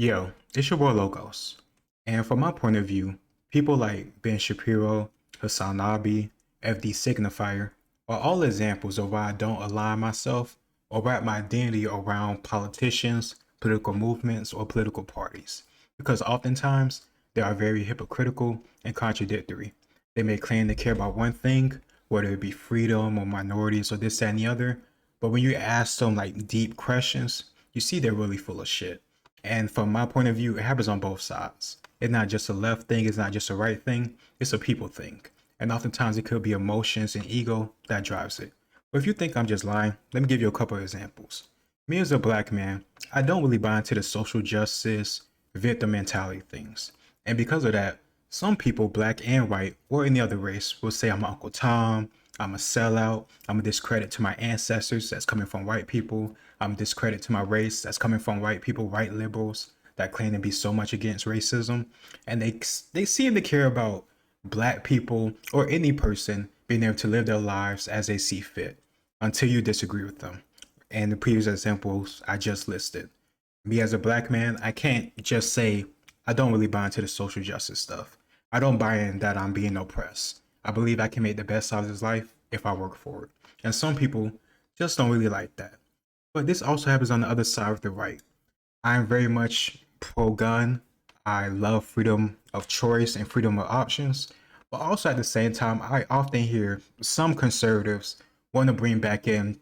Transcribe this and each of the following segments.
Yo, it's your boy Logos. And from my point of view, people like Ben Shapiro, Hassan FD Signifier are all examples of why I don't align myself or wrap my identity around politicians, political movements, or political parties. Because oftentimes they are very hypocritical and contradictory. They may claim they care about one thing, whether it be freedom or minorities or this, that, and the other. But when you ask them like deep questions, you see they're really full of shit. And from my point of view, it happens on both sides. It's not just a left thing, it's not just a right thing, it's a people thing. And oftentimes it could be emotions and ego that drives it. But if you think I'm just lying, let me give you a couple of examples. Me as a black man, I don't really buy into the social justice, victim mentality things. And because of that, some people, black and white, or any other race, will say I'm Uncle Tom, I'm a sellout, I'm a discredit to my ancestors that's coming from white people, I'm a discredit to my race that's coming from white people, white liberals that claim to be so much against racism. And they seem to care about black people or any person being able to live their lives as they see fit until you disagree with them. And the previous examples I just listed. Me as a black man, I can't just say I don't really buy into the social justice stuff. I don't buy in that I'm being oppressed. I believe I can make the best out of this life if I work for it. And some people just don't really like that. But this also happens on the other side of the right. I'm very much pro-gun. I love freedom of choice and freedom of options. But also at the same time, I often hear some conservatives want to bring back in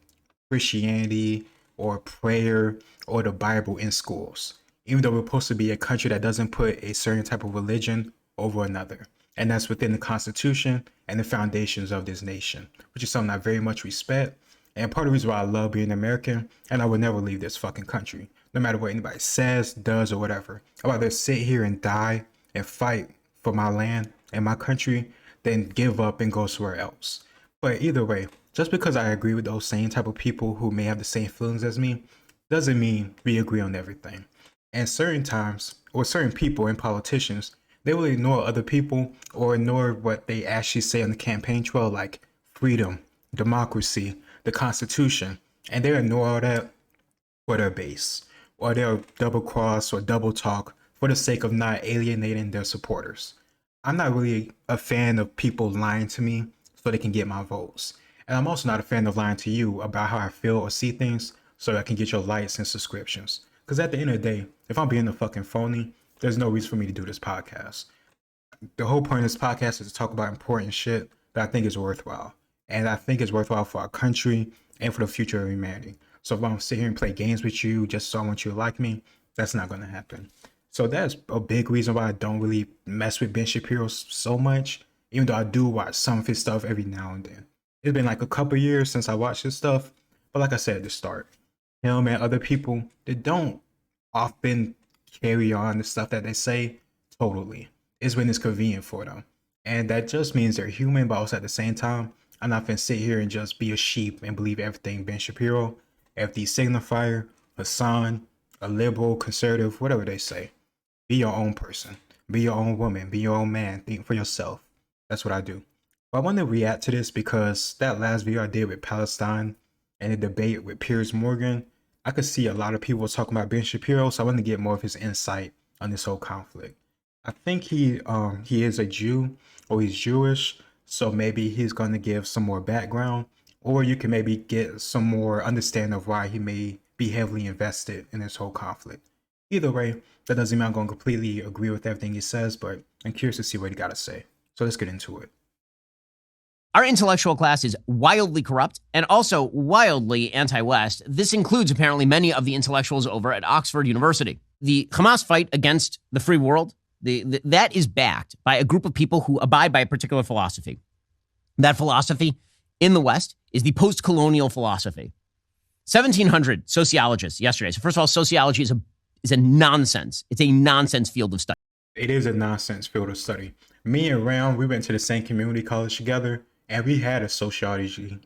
Christianity or prayer or the Bible in schools, even though we're supposed to be a country that doesn't put a certain type of religion over another. And that's within the Constitution and the foundations of this nation, which is something I very much respect. And part of the reason why I love being American, and I would never leave this fucking country, no matter what anybody says, does, or whatever. I'd rather sit here and die and fight for my land and my country than give up and go somewhere else. But either way, just because I agree with those same type of people who may have the same feelings as me, doesn't mean we agree on everything. And certain times, or certain people and politicians, they will ignore other people or ignore what they actually say on the campaign trail, like freedom, democracy, the Constitution, and they ignore all that for their base, or they'll double cross or double talk for the sake of not alienating their supporters. I'm not really a fan of people lying to me so they can get my votes. And I'm also not a fan of lying to you about how I feel or see things so I can get your likes and subscriptions. Because at the end of the day, if I'm being a fucking phony, there's no reason for me to do this podcast. The whole point of this podcast is to talk about important shit that I think is worthwhile. And I think it's worthwhile for our country and for the future of humanity. So if I'm sit here and play games with you just so I want you to like me, that's not going to happen. So that's a big reason why I don't really mess with Ben Shapiro so much, even though I do watch some of his stuff every now and then. It's been like a couple years since I watched his stuff, but like I said at the start, him and other people, they don't often carry on the stuff that they say totally. It's when it's convenient for them. And that just means they're human, but also at the same time, I'm not gonna sit here and just be a sheep and believe everything Ben Shapiro, FD Signifier, Hassan, a liberal, conservative, whatever they say. Be your own person. Be your own woman. Be your own man. Think for yourself. That's what I do. But I want to react to this because that last video I did with Palestine and the debate with Piers Morgan, I could see a lot of people talking about Ben Shapiro, so I want to get more of his insight on this whole conflict. I think he is a Jew or he's Jewish, so maybe he's going to give some more background, or you can maybe get some more understanding of why he may be heavily invested in this whole conflict. Either way, that doesn't mean I'm going to completely agree with everything he says, but I'm curious to see what he got to say. So let's get into it. Our intellectual class is wildly corrupt and also wildly anti-West. This includes apparently many of the intellectuals over at Oxford University. The Hamas fight against the free world, that is backed by a group of people who abide by a particular philosophy. That philosophy in the West is the post-colonial philosophy. 1,700 sociologists yesterday. So first of all, sociology is a nonsense. It's a nonsense field of study. It is a nonsense field of study. Me and Ram, we went to the same community college together, and we had a sociology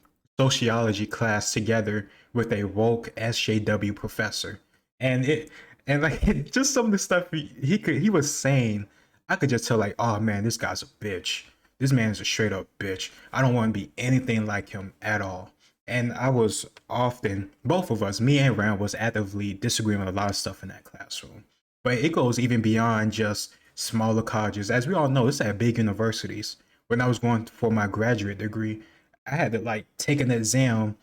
class together with a woke SJW professor. And like just some of the stuff he was saying, I could just tell like, oh man, this guy's a bitch. This man is a straight up bitch. I don't want to be anything like him at all. And I was often, both of us, me and Ram, was actively disagreeing with a lot of stuff in that classroom. But it goes even beyond just smaller colleges. As we all know, it's at big universities. When I was going for my graduate degree, I had to like take an exam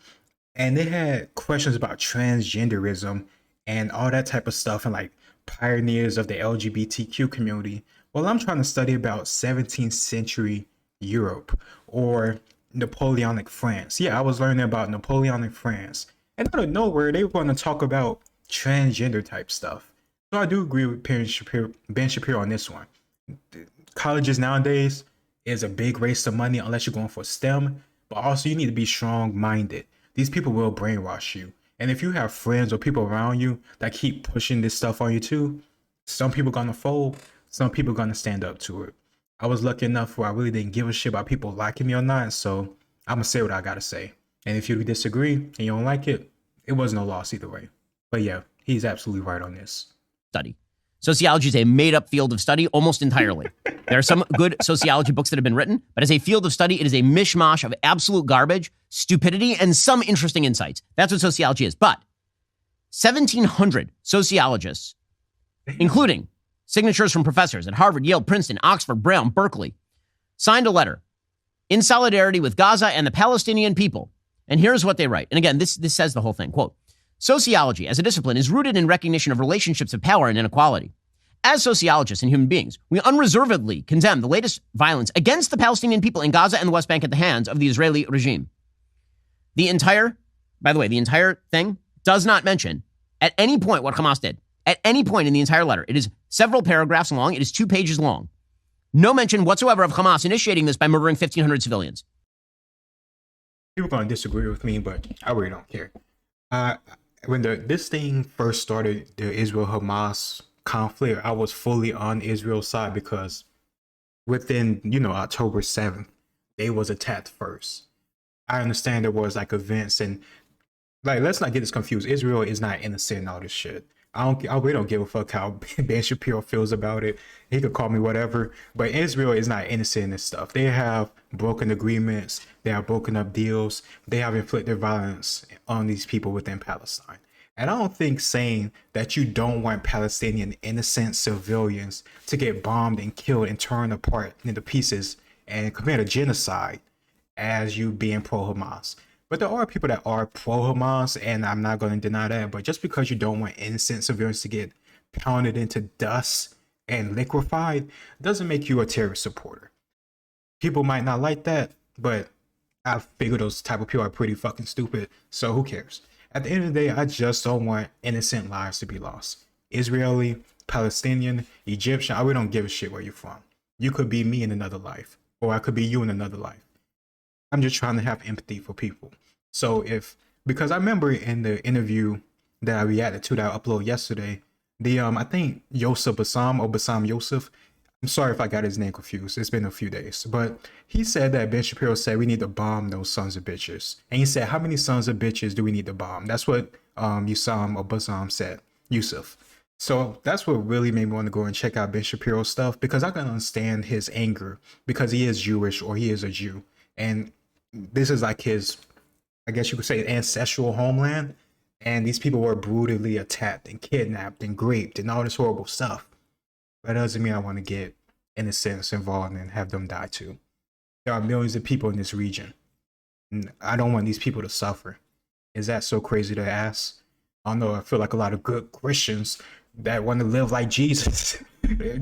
and they had questions about transgenderism and all that type of stuff and like pioneers of the LGBTQ community. Well, I'm trying to study about 17th century Europe or Napoleonic France. Yeah, I was learning about Napoleonic France. And out of nowhere, they were going to talk about transgender type stuff. So I do agree with Ben Shapiro on this one. Colleges nowadays is a big race to money unless you're going for STEM, but also you need to be strong minded. These people will brainwash you. And if you have friends or people around you that keep pushing this stuff on you too, some people gonna fold, some people gonna stand up to it. I was lucky enough where I really didn't give a shit about people liking me or not, so I'm gonna say what I gotta say. And if you disagree and you don't like it, it wasn't a loss either way. But yeah, he's absolutely right on this. Study. Sociology is a made-up field of study almost entirely. There are some good sociology books that have been written, but as a field of study, it is a mishmash of absolute garbage, stupidity, and some interesting insights. That's what sociology is. But 1,700 sociologists, including signatures from professors at Harvard, Yale, Princeton, Oxford, Brown, Berkeley, signed a letter in solidarity with Gaza and the Palestinian people. And here's what they write. And again, this says the whole thing. Quote, sociology as a discipline is rooted in recognition of relationships of power and inequality. As sociologists and human beings, we unreservedly condemn the latest violence against the Palestinian people in Gaza and the West Bank at the hands of the Israeli regime. By the way, the entire thing does not mention at any point what Hamas did. At any point in the entire letter. It is several paragraphs long. It is 2 pages long. No mention whatsoever of Hamas initiating this by murdering 1,500 civilians. People are going to disagree with me, but I really don't care. When this thing first started, the Israel-Hamas conflict, I was fully on Israel's side because within, October 7th, they was attacked first. I understand there was like events and like, let's not get this confused. Israel is not innocent in all this shit. I really don't give a fuck how Ben Shapiro feels about it. He could call me whatever, but Israel is not innocent in this stuff. They have broken agreements. They have broken up deals. They have inflicted violence on these people within Palestine. And I don't think saying that you don't want Palestinian innocent civilians to get bombed and killed and torn apart into pieces and commit a genocide as you being pro-Hamas. But there are people that are pro-Hamas, and I'm not going to deny that. But just because you don't want innocent civilians to get pounded into dust and liquefied doesn't make you a terrorist supporter. People might not like that, but I figure those type of people are pretty fucking stupid. So who cares? At the end of the day, I just don't want innocent lives to be lost. Israeli, Palestinian, Egyptian, I really don't give a shit where you're from. You could be me in another life, or I could be you in another life. I'm just trying to have empathy for people. So because I remember in the interview that I reacted to that I uploaded yesterday, I think Yosef Bassam or Bassam Yosef, I'm sorry if I got his name confused. It's been a few days, but he said that Ben Shapiro said we need to bomb those sons of bitches. And he said, how many sons of bitches do we need to bomb? That's what Yusam or Bassam said, Yusuf. So that's what really made me want to go and check out Ben Shapiro's stuff, because I can understand his anger because he is Jewish or he is a Jew. And this is like his, I guess you could say, ancestral homeland. And these people were brutally attacked and kidnapped and raped and all this horrible stuff. That doesn't mean I want to get innocents involved and have them die too. There are millions of people in this region. And I don't want these people to suffer. Is that so crazy to ask? I don't know. I feel like a lot of good Christians that want to live like Jesus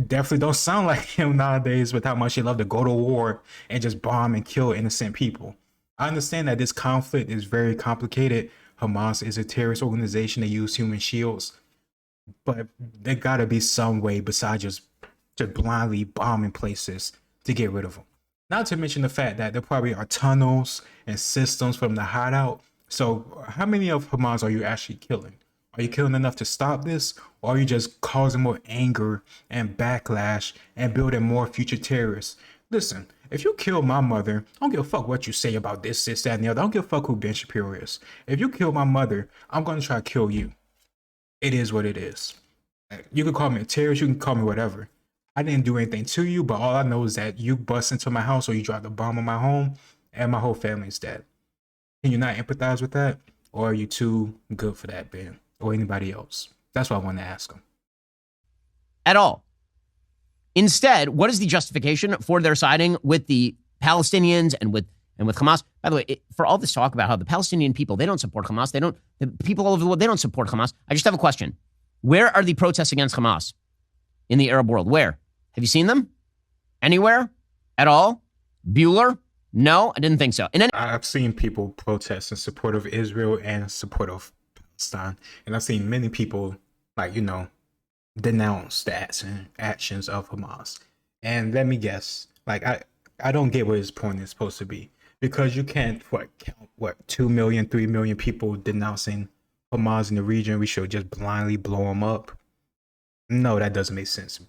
definitely don't sound like him nowadays with how much they love to go to war and just bomb and kill innocent people. I understand that this conflict is very complicated. Hamas is a terrorist organization. They use human shields. But there gotta be some way besides just blindly bombing places to get rid of them. Not to mention the fact that there probably are tunnels and systems for them to hide out. So how many of Hamas are you actually killing? Are you killing enough to stop this? Or are you just causing more anger and backlash and building more future terrorists? Listen, if you kill my mother, I don't give a fuck what you say about this, that, and the other. I don't give a fuck who Ben Shapiro is. If you kill my mother, I'm going to try to kill you. It is what it is. You can call me a terrorist. You can call me whatever. I didn't do anything to you, but all I know is that you bust into my house or you dropped a bomb on my home and my whole family is dead. Can you not empathize with that? Or are you too good for that, Ben? Or anybody else? That's what I want to ask him. at all. Instead, what is the justification for their siding with the Palestinians and with Hamas? By the way, for all this talk about how the Palestinian people, they don't support Hamas, the people all over the world, they don't support Hamas. I just have a question. Where are the protests against Hamas in the Arab world? Where? Have you seen them? Anywhere? At all? Bueller? No, I didn't think so. I've seen people protest in support of Israel and in support of Palestine. And I've seen many people, denounce the actions of Hamas. And let me guess, I don't get what his point is supposed to be. Because you can't, count 2 million, 3 million people denouncing Hamas in the region. We should just blindly blow them up. No, that doesn't make sense.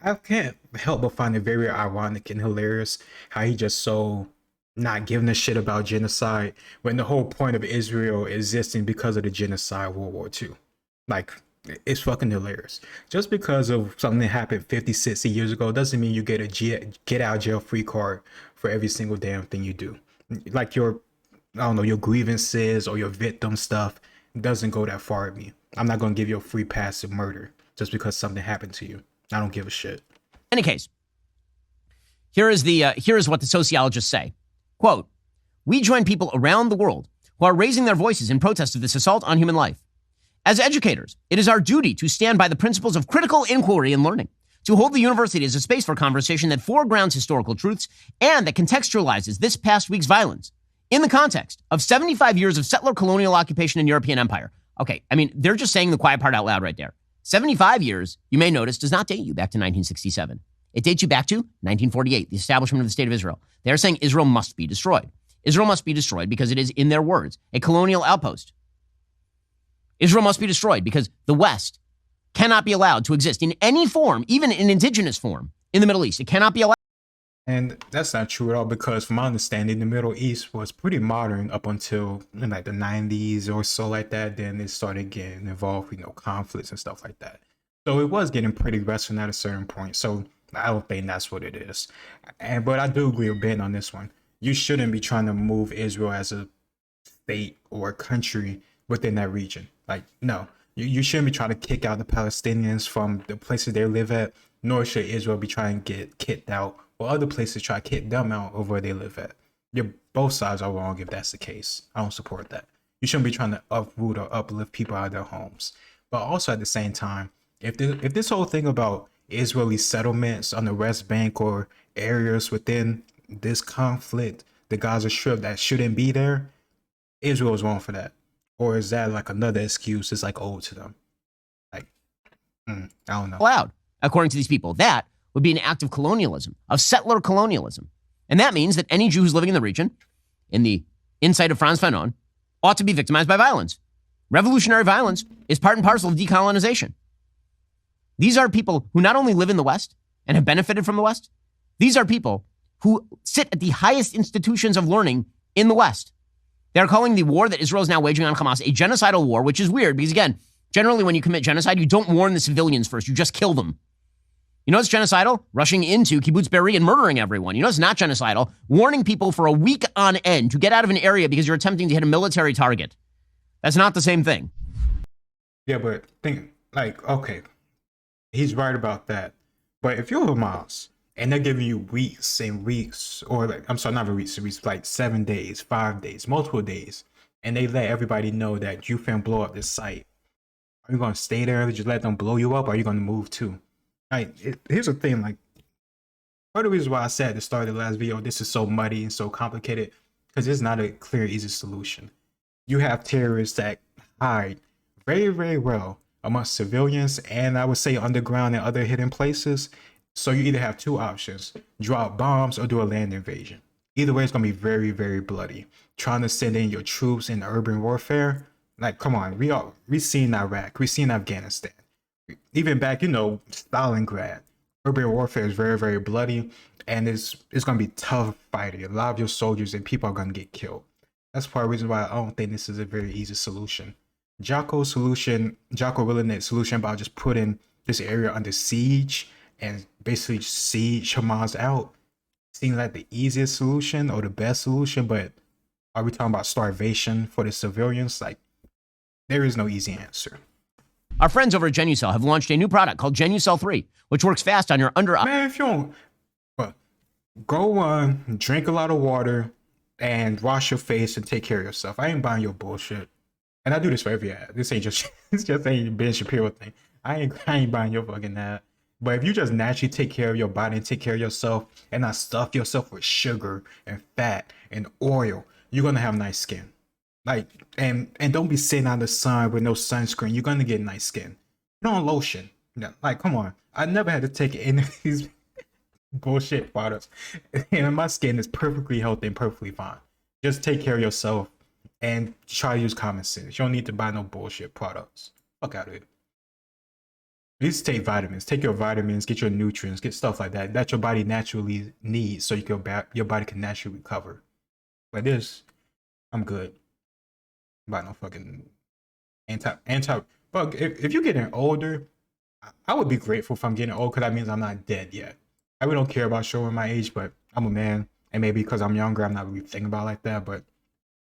I can't help but find it very ironic and hilarious how he just so not giving a shit about genocide when the whole point of Israel existing because of the genocide World War II. It's fucking hilarious. Just because of something that happened 50, 60 years ago doesn't mean you get a get out jail free card for every single damn thing you do. Your grievances or your victim stuff doesn't go that far at me. I'm not going to give you a free pass to murder just because something happened to you. I don't give a shit. In any case, here is what the sociologists say. Quote, we join people around the world who are raising their voices in protest of this assault on human life. As educators, it is our duty to stand by the principles of critical inquiry and learning, to hold the university as a space for conversation that foregrounds historical truths and that contextualizes this past week's violence in the context of 75 years of settler colonial occupation and European empire. Okay, I mean, they're just saying the quiet part out loud right there. 75 years, you may notice, does not date you back to 1967. It dates you back to 1948, the establishment of the State of Israel. They're saying Israel must be destroyed. Israel must be destroyed because it is, in their words, a colonial outpost. Israel must be destroyed because the West cannot be allowed to exist in any form, even in indigenous form, in the Middle East. It cannot be allowed. And that's not true at all because from my understanding, the Middle East was pretty modern up until the 90s or so like that. Then it started getting involved with conflicts and stuff like that. So it was getting pretty Western at a certain point. So I don't think that's what it is. But I do agree with Ben on this one. You shouldn't be trying to move Israel as a state or a country within that region. No, you shouldn't be trying to kick out the Palestinians from the places they live at, nor should Israel be trying to get kicked out or other places try to kick them out of where they live at. Both sides are wrong if that's the case. I don't support that. You shouldn't be trying to uproot or uplift people out of their homes. But also at the same time, if this whole thing about Israeli settlements on the West Bank or areas within this conflict, the Gaza Strip that shouldn't be there, Israel is wrong for that. Or is that another excuse that's owed to them? I don't know. Allowed, according to these people. That would be an act of colonialism, of settler colonialism. And that means that any Jew who's living in the region, in the insight of Frantz Fanon, ought to be victimized by violence. Revolutionary violence is part and parcel of decolonization. These are people who not only live in the West and have benefited from the West, these are people who sit at the highest institutions of learning in the West. They're calling the war that Israel is now waging on Hamas a genocidal war, which is weird because, again, generally when you commit genocide, you don't warn the civilians first. You just kill them. You know what's genocidal? Rushing into Kibbutz Be'eri and murdering everyone. You know what's not genocidal? Warning people for a week on end to get out of an area because you're attempting to hit a military target. That's not the same thing. Yeah, but think, okay, he's right about that. But if you're Hamas and they're giving you weeks and weeks, or I'm sorry, not weeks, 7 days, 5 days, multiple days, and they let everybody know that you finna blow up this site, are you gonna stay there and just let them blow you up, or are you gonna move too? Here's the thing, part of the reason why I said at the start of the last video, this is so muddy and so complicated, because it's not a clear, easy solution. You have terrorists that hide very, very well amongst civilians, and I would say underground and other hidden places. So you either have two options: drop bombs or do a land invasion. Either way, it's gonna be very, very bloody. Trying to send in your troops in urban warfare, come on, we seen Iraq, we seen Afghanistan, even back, Stalingrad. Urban warfare is very, very bloody, and it's gonna be tough fighting. A lot of your soldiers and people are gonna get killed. That's part of the reason why I don't think this is a very easy solution. Jocko Willinet's solution about just putting this area under siege and basically siege Hamas out seems like the easiest solution or the best solution, but are we talking about starvation for the civilians? There is no easy answer. Our friends over at Genucell have launched a new product called Genucell 3, which works fast on your under-eye. Man, if you don't, well, go drink a lot of water and wash your face and take care of yourself. I ain't buying your bullshit. And I do this for every ad. This ain't just it's just a Ben Shapiro thing. I ain't buying your fucking ad. But if you just naturally take care of your body and take care of yourself and not stuff yourself with sugar and fat and oil, you're gonna have nice skin. Like and don't be sitting out in the sun with no sunscreen. You're gonna get nice skin. You don't lotion. Like, come on. I never had to take any of these bullshit products. And my skin is perfectly healthy and perfectly fine. Just take care of yourself and try to use common sense. You don't need to buy no bullshit products. Fuck out of it. At least take vitamins. Take your vitamins, get your nutrients, get stuff like that your body naturally needs so your body can naturally recover. But this, I'm good. Buy no fucking anti. But if you're getting older, I would be grateful if I'm getting old because that means I'm not dead yet. I really don't care about showing my age, but I'm a man. And maybe because I'm younger, I'm not really thinking about it like that. But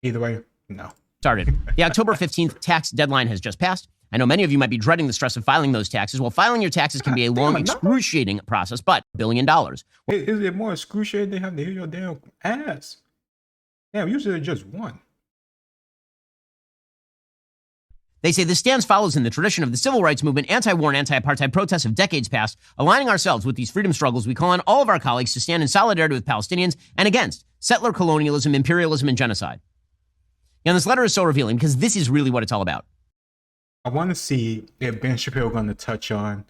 either way, no. Started. The October 15th tax deadline has just passed. I know many of you might be dreading the stress of filing those taxes. Well, filing your taxes can be a long, excruciating process, but $1 billion. Is it more excruciating than having to hear your damn ass? Damn, usually just one. They say this stance follows in the tradition of the civil rights movement, anti-war and anti-apartheid protests of decades past, aligning ourselves with these freedom struggles. We call on all of our colleagues to stand in solidarity with Palestinians and against settler colonialism, imperialism, and genocide. And this letter is so revealing because this is really what it's all about. I want to see if Ben Shapiro going to touch on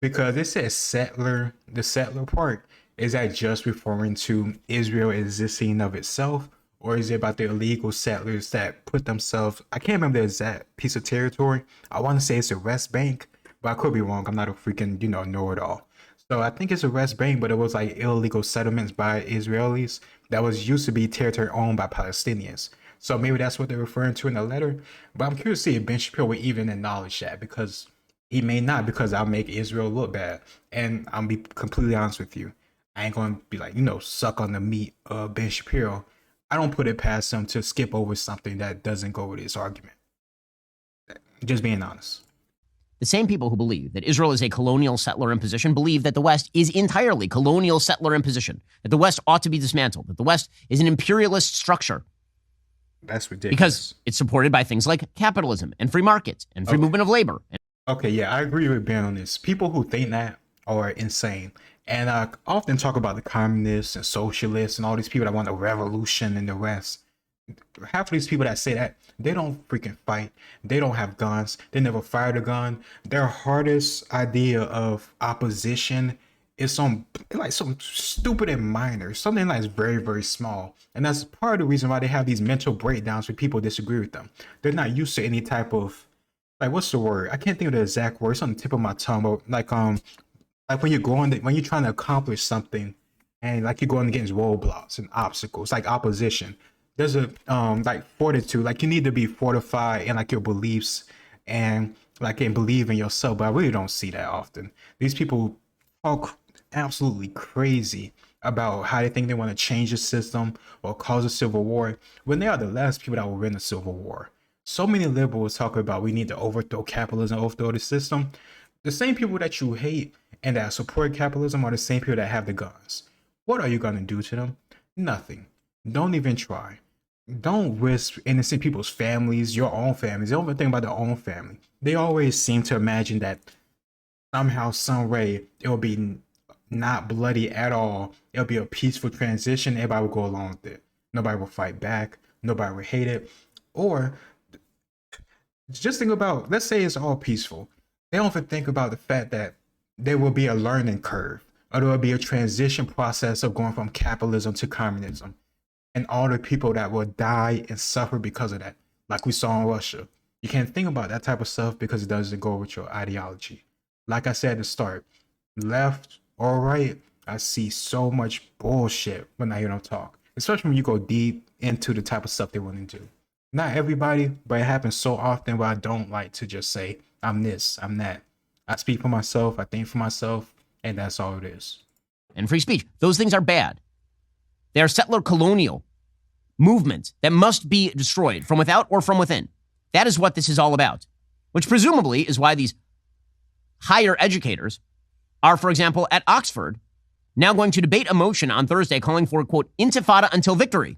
because it says settler, the settler part. Is that just referring to Israel existing of itself? Or is it about the illegal settlers that put themselves, I can't remember the exact piece of territory. I want to say it's the West Bank, but I could be wrong. I'm not a freaking, know-it-all. So I think it's the West Bank, but it was like illegal settlements by Israelis that was used to be territory owned by Palestinians. So maybe that's what they're referring to in the letter. But I'm curious to see if Ben Shapiro would even acknowledge that because he may not, because I'll make Israel look bad. And I'll be completely honest with you. I ain't going to be like, suck on the meat of Ben Shapiro. I don't put it past him to skip over something that doesn't go with his argument. Just being honest. The same people who believe that Israel is a colonial settler imposition believe that the West is entirely colonial settler imposition, that the West ought to be dismantled, that the West is an imperialist structure. That's ridiculous. Because it's supported by things like capitalism and free markets and free movement of labor. Okay, yeah, I agree with Ben on this. People who think that are insane. And I often talk about the communists and socialists and all these people that want a revolution in the West. Half of these people that say that, they don't freaking fight. They don't have guns. They never fired a gun. Their hardest idea of opposition is some stupid and minor, something that's very, very small. And that's part of the reason why they have these mental breakdowns when people disagree with them. They're not used to any type of, what's the word? I can't think of the exact word. It's on the tip of my tongue. But like when you're trying to accomplish something and like you're going against roadblocks and obstacles, like opposition, there's a fortitude, like you need to be fortified in like your beliefs and like and believe in yourself. But I really don't see that often. These people talk absolutely crazy about how they think they want to change the system or cause a civil war when they are the last people that will win a civil war. So many liberals talk about we need to overthrow capitalism, overthrow the system. The same people that you hate and that support capitalism are the same people that have the guns. What are you going to do to them? Nothing. Don't even try. Don't risk innocent people's families, your own families. They don't even think about their own family. They always seem to imagine that somehow, some way, it will be not bloody at all. It'll be a peaceful transition. Everybody will go along with it. Nobody will fight back. Nobody will hate it. Or just think about, let's say it's all peaceful. They don't even think about the fact that there will be a learning curve, or there will be a transition process of going from capitalism to communism, and all the people that will die and suffer because of that, like we saw in Russia. You can't think about that type of stuff because it doesn't go with your ideology. Like I said at the start, left or right, I see so much bullshit when I hear them talk, especially when you go deep into the type of stuff they want to do. Not everybody, but it happens so often where I don't like to just say, I'm this, I'm that. I speak for myself, I think for myself, and that's all it is. And free speech, those things are bad. They are settler colonial movements that must be destroyed from without or from within. That is what this is all about. which presumably is why these higher educators are, for example, at Oxford, now going to debate a motion on Thursday calling for, quote, intifada until victory.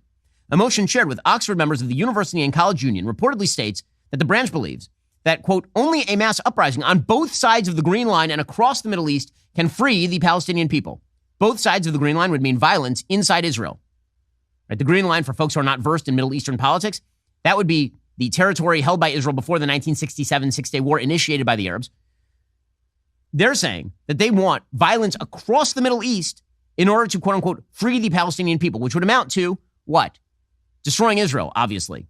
A motion shared with Oxford members of the University and College Union reportedly states that the branch believes that, quote, only a mass uprising on both sides of the Green Line and across the Middle East can free the Palestinian people. Both sides of the Green Line would mean violence inside Israel. Right? The Green Line, for folks who are not versed in Middle Eastern politics, that would be the territory held by Israel before the 1967 Six-Day War initiated by the Arabs. They're saying that they want violence across the Middle East in order to, quote unquote, free the Palestinian people, which would amount to what? Destroying Israel, obviously.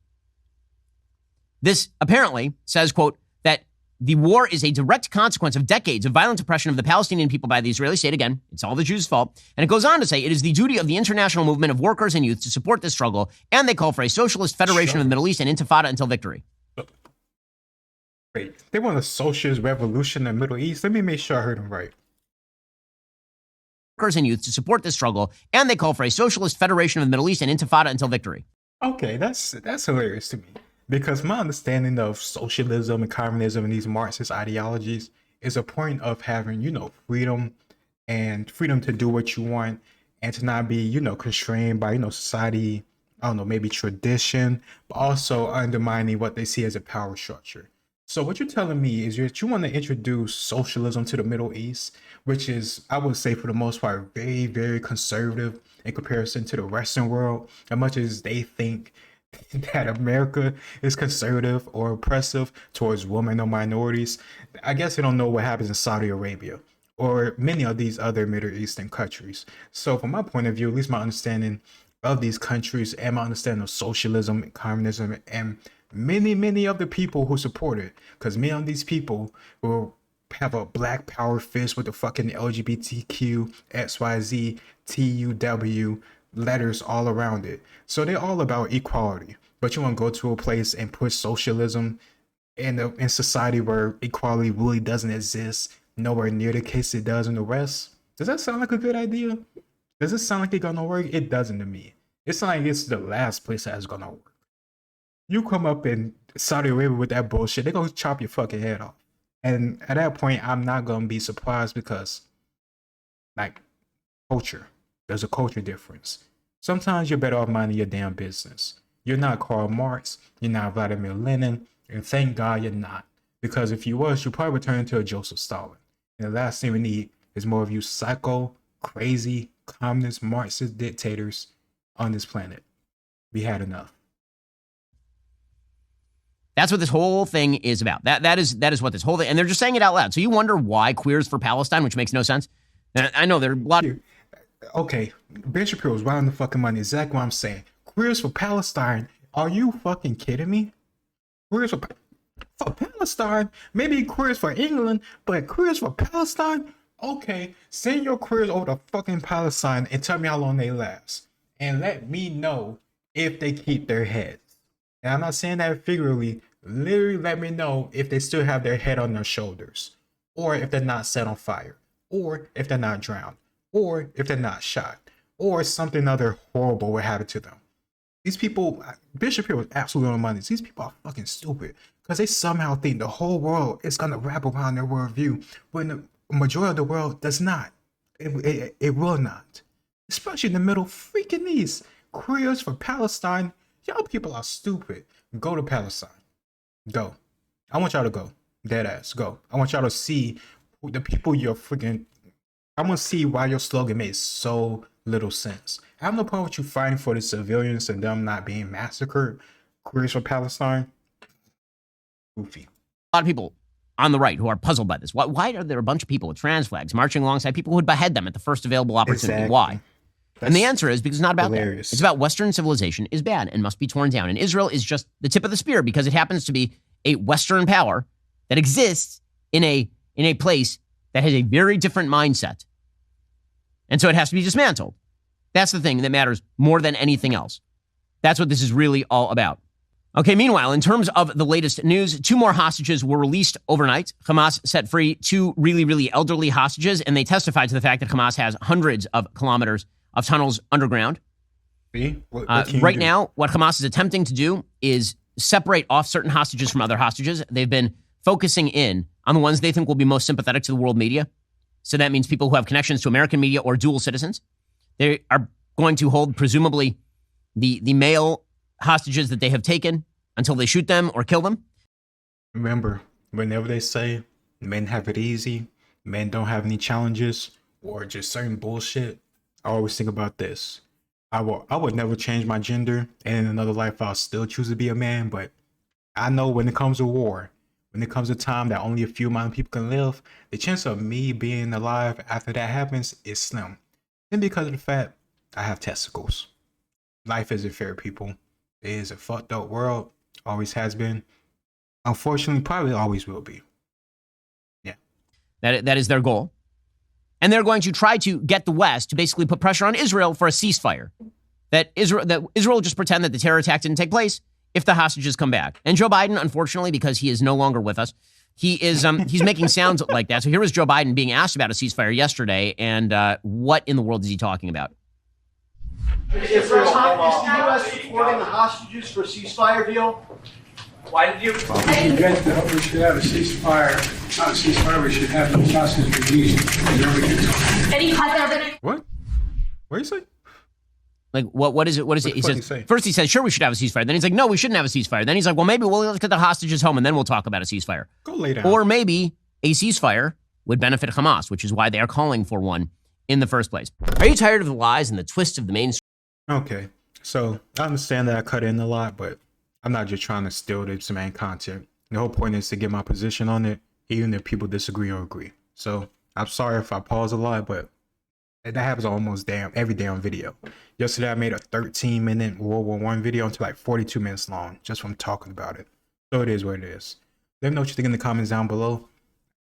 This apparently says, quote, that the war is a direct consequence of decades of violent oppression of the Palestinian people by the Israeli state. Again, it's all the Jews' fault. And it goes on to say it is the duty of the international movement of workers and youth to support this struggle. And they call for a socialist federation of the Middle East and intifada until victory. Wait, they want a socialist revolution in the Middle East? Let me make sure I heard them right. Workers and youth to support this struggle. And they call for a socialist federation of the Middle East and intifada until victory. Okay, that's hilarious to me. Because my understanding of socialism and communism and these Marxist ideologies is a point of having, freedom and freedom to do what you want and to not be, constrained by, society, I don't know, maybe tradition, but also undermining what they see as a power structure. So what you're telling me is that you want to introduce socialism to the Middle East, which is, I would say for the most part, very, very conservative in comparison to the Western world, as much as they think that America is conservative or oppressive towards women or minorities. I guess they don't know what happens in Saudi Arabia or many of these other Middle Eastern countries. So from my point of view, at least my understanding of these countries and my understanding of socialism and communism and many of the people who support it, because many of these people will have a black power fist with the fucking LGBTQ, XYZ, TUW letters all around it. So they're all about equality. But you want to go to a place and push socialism in society where equality really doesn't exist, nowhere near the case it does in the West. Does that sound like a good idea? Does it sound like it's gonna work? It doesn't to me. It's not like it's the last place that's gonna work. You come up in Saudi Arabia with that bullshit, they're gonna chop your fucking head off. And at that point, I'm not gonna be surprised because, like, culture. There's a culture difference. Sometimes you're better off minding your damn business. You're not Karl Marx. You're not Vladimir Lenin. And thank God you're not. Because if you was, you probably would turn into a Joseph Stalin. And the last thing we need is more of you psycho, crazy, communist, Marxist dictators on this planet. We had enough. That's what this whole thing is about. That is what this whole thing, and they're just saying it out loud. So you wonder why Queers for Palestine, which makes no sense. And I know there are a lot of... Okay, Ben Shapiro's right on the fucking money. Exactly what I'm saying. Queers for Palestine. Are you fucking kidding me? Queers for Palestine? Maybe queers for England, but queers for Palestine? Okay, send your queers over to fucking Palestine and tell me how long they last. And let me know if they keep their heads. And I'm not saying that figuratively. Literally let me know if they still have their head on their shoulders. Or if they're not set on fire. Or if they're not drowned. Or if they're not shot, or something other horrible would happen to them. These people, Bishop Shapiro was absolutely on the money. These people are fucking stupid because they somehow think the whole world is going to wrap around their worldview when the majority of the world does not. It will not. Especially in the middle freaking East. Queers for Palestine. Y'all people are stupid. Go to Palestine. Go. I want y'all to go. Dead ass. Go. I want y'all to see the people you're freaking... I want to see why your slogan makes so little sense. I have no problem with you fighting for the civilians and them not being massacred. Queers for Palestine. Goofy. A lot of people on the right who are puzzled by this. Why are there a bunch of people with trans flags marching alongside people who would behead them at the first available opportunity? Exactly. Why? And the answer is because it's not about hilarious. that. It's about Western civilization is bad and must be torn down. And Israel is just the tip of the spear because it happens to be a Western power that exists in a place that has a very different mindset. And so it has to be dismantled. That's the thing that matters more than anything else. That's what this is really all about. Okay, meanwhile, in terms of the latest news, 2 more hostages were released overnight. Hamas set free 2 really, really elderly hostages, and they testified to the fact that Hamas has hundreds of kilometers of tunnels underground. Right now, what Hamas is attempting to do is separate off certain hostages from other hostages. They've been focusing in on the ones they think will be most sympathetic to the world media. So that means people who have connections to American media or dual citizens. They are going to hold, presumably, the male hostages that they have taken until they shoot them or kill them. Remember, whenever they say men have it easy, men don't have any challenges, or just certain bullshit, I always think about this. I would never change my gender, and in another life I'll still choose to be a man, but I know when it comes to war, when it comes to time that only a few amount of people can live, the chance of me being alive after that happens is slim. And because of the fact I have testicles. Life isn't fair, people. It is a fucked up world, always has been. Unfortunately, probably always will be. Yeah. That is their goal. And they're going to try to get the West to basically put pressure on Israel for a ceasefire. That Israel just pretend that the terror attack didn't take place if the hostages come back. And Joe Biden, unfortunately, because he is no longer with us, he's making sounds like that. So here was Joe Biden being asked about a ceasefire yesterday, and what in the world is he talking about? Is the U.S. supporting the hostages for a ceasefire deal? Why did you? We should have a ceasefire. Not a ceasefire. We should have the hostages released. What? What do you say? Like, what is it? What is it? He says, say? first he says, sure, we should have a ceasefire. Then he's like, no, we shouldn't have a ceasefire. Then he's like, well, maybe let's get the hostages home and then we'll talk about a ceasefire. Go lay down. Or maybe a ceasefire would benefit Hamas, which is why they are calling for one in the first place. Are you tired of the lies and the twists of the mainstream? Okay, so I understand that I cut in a lot, but I'm not just trying to steal this main content. The whole point is to get my position on it, even if people disagree or agree. So I'm sorry if I pause a lot, but that happens almost every damn video. Yesterday I made a 13-minute World War I video until like 42 minutes long just from talking about it. So it is what it is. Let me know what you think in the comments down below.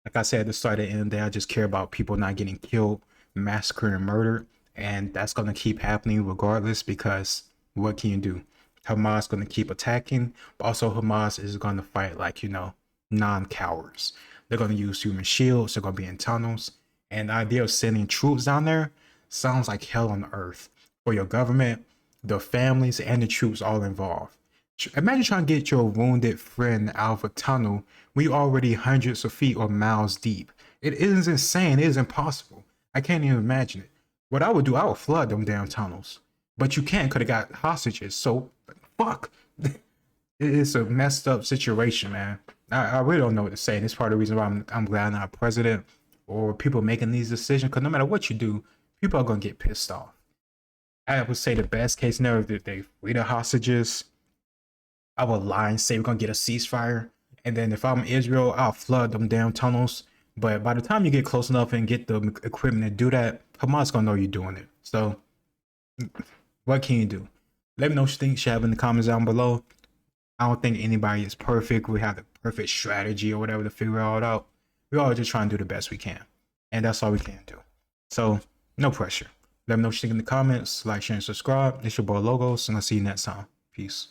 Like I said at the start and end of the day, I just care about people not getting killed, massacred, and murdered. And that's going to keep happening regardless, because what can you do? Hamas is going to keep attacking, but also Hamas is going to fight like, non-cowards. They're going to use human shields. They're going to be in tunnels. And the idea of sending troops down there sounds like hell on earth for your government, the families, and the troops all involved. Imagine trying to get your wounded friend out of a tunnel when you're already hundreds of feet or miles deep. It is insane. It is impossible. I can't even imagine it. What I would do, I would flood them damn tunnels. But you can't because they got hostages. So, fuck. It's a messed up situation, man. I really don't know what to say. And it's part of the reason why I'm glad I'm not president or people making these decisions. Because no matter what you do, people are going to get pissed off. I would say the best case scenario that they free the hostages. I would lie and say we're going to get a ceasefire. And then if I'm Israel, I'll flood them damn tunnels. But by the time you get close enough and get the equipment to do that, Hamas gonna know you're doing it. So, what can you do? Let me know what you think. Share in the comments down below. I don't think anybody is perfect. We have the perfect strategy or whatever to figure it all out. We all just try and do the best we can. And that's all we can do. So, no pressure. Let me know what you think in the comments. Like, share, and subscribe. It's your boy Logos, and I'll see you next time. Peace.